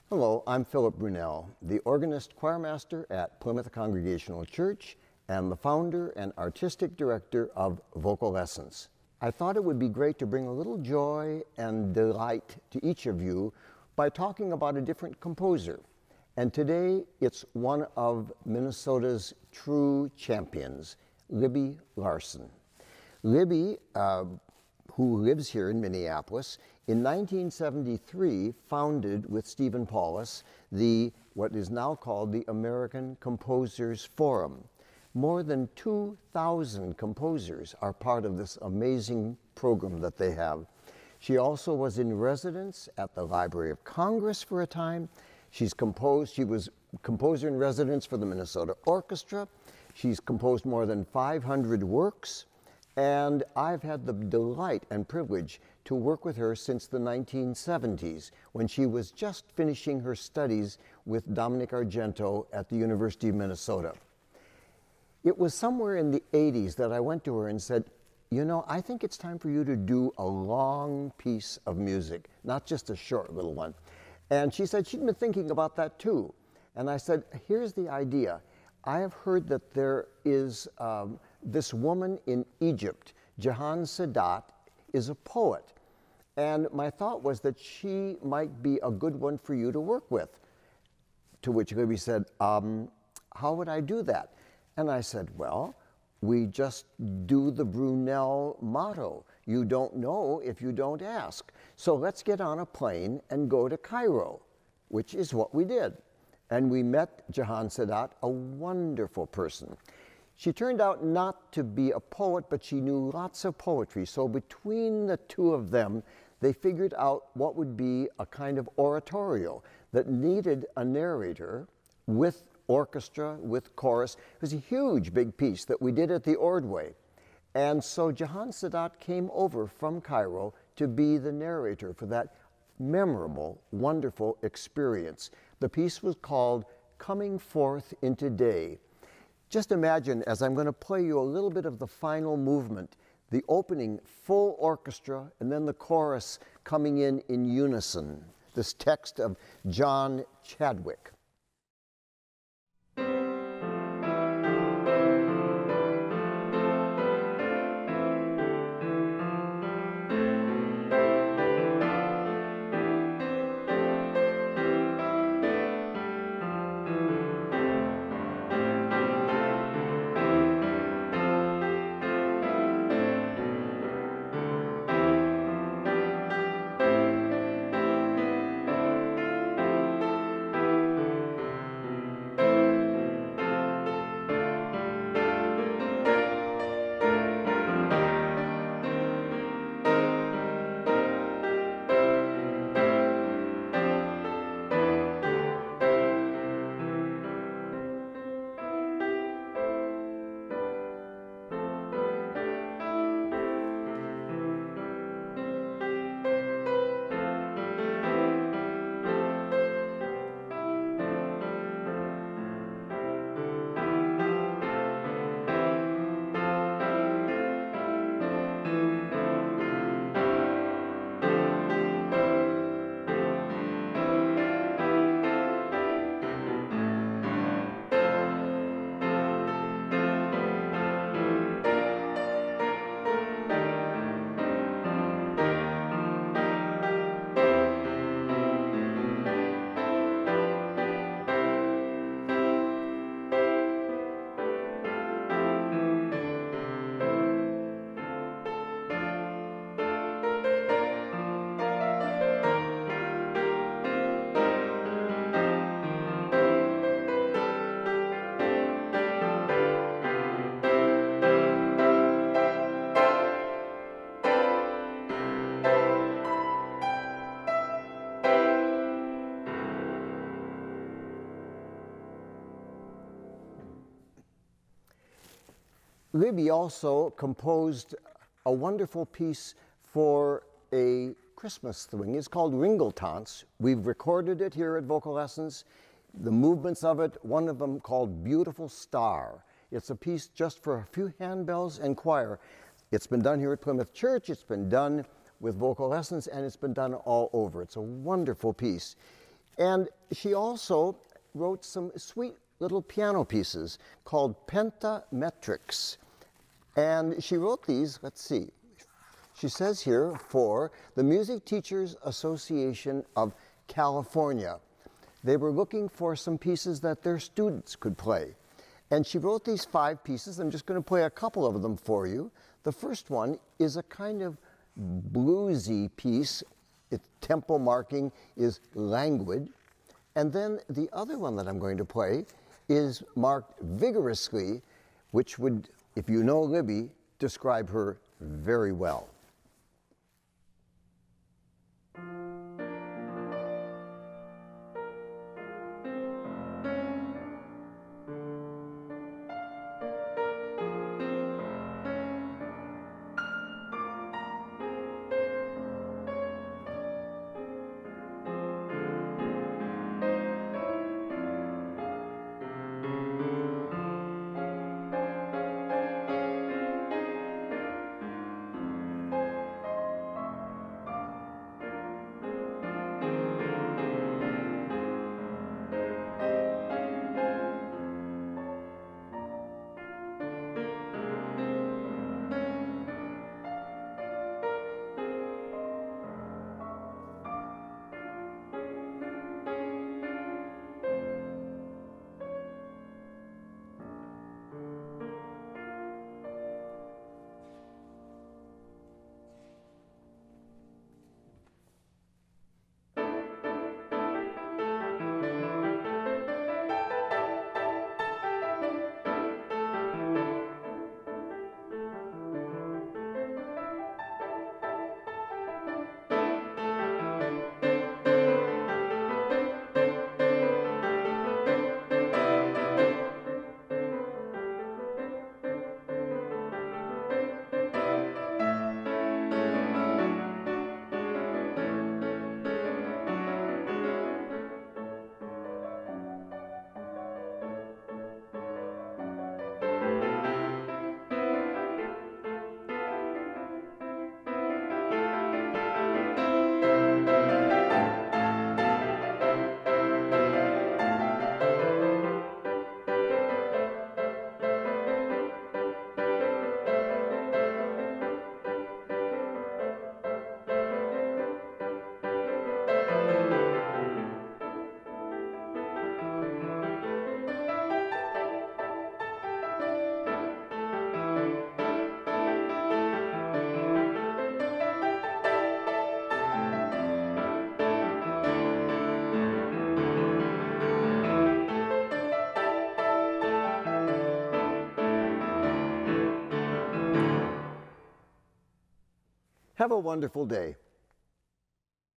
Hello, I'm Philip Brunelle, the organist choirmaster at Plymouth Congregational Church and the founder and artistic director of Vocal Lessons. I thought it would be great to bring a little joy and delight to each of you by talking about a different composer. And today it's one of Minnesota's true champions, Libby Larsen. Libby, who lives here in Minneapolis, in 1973 founded with Stephen Paulus what is now called the American Composers Forum. More than 2,000 composers are part of this amazing program that they have. She also was in residence at the Library of Congress for a time. She was composer in residence for the Minnesota Orchestra. She's composed more than 500 works. And I've had the delight and privilege to work with her since the 1970s, when she was just finishing her studies with Dominic Argento at the University of Minnesota. It was somewhere in the 80s that I went to her and said, you know, I think it's time for you to do a long piece of music, not just a short little one. And she said she'd been thinking about that too. And I said, here's the idea. I have heard that there is this woman in Egypt, Jahan Sadat, is a poet. And my thought was that she might be a good one for you to work with. To which Libby said, how would I do that? And I said, well, we just do the Brunelle motto. You don't know if you don't ask. So let's get on a plane and go to Cairo, which is what we did. And we met Jahan Sadat, a wonderful person. She turned out not to be a poet, but she knew lots of poetry. So between the two of them, they figured out what would be a kind of oratorio that needed a narrator with orchestra, with chorus. It was a huge, big piece that we did at the Ordway. And so Jahan Sadat came over from Cairo to be the narrator for that memorable, wonderful experience. The piece was called Coming Forth into Day. Just imagine, as I'm going to play you a little bit of the final movement, the opening full orchestra, and then the chorus coming in unison. This text of John Chadwick. Libby also composed a wonderful piece for a Christmas thing. It's called Ringletonts. We've recorded it here at Vocal Lessons. The movements of it, one of them called Beautiful Star. It's a piece just for a few handbells and choir. It's been done here at Plymouth Church, it's been done with Vocal Lessons, and it's been done all over. It's a wonderful piece. And she also wrote some sweet little piano pieces called pentametrics. And she wrote these, let's see, she says here, for the Music Teachers Association of California. They were looking for some pieces that their students could play. And she wrote these 5 pieces. I'm just going to play a couple of them for you. The first one is a kind of bluesy piece. Its tempo marking is languid. And then the other one that I'm going to play is marked vigorously, which would, if you know Libby, describe her very well. Have a wonderful day.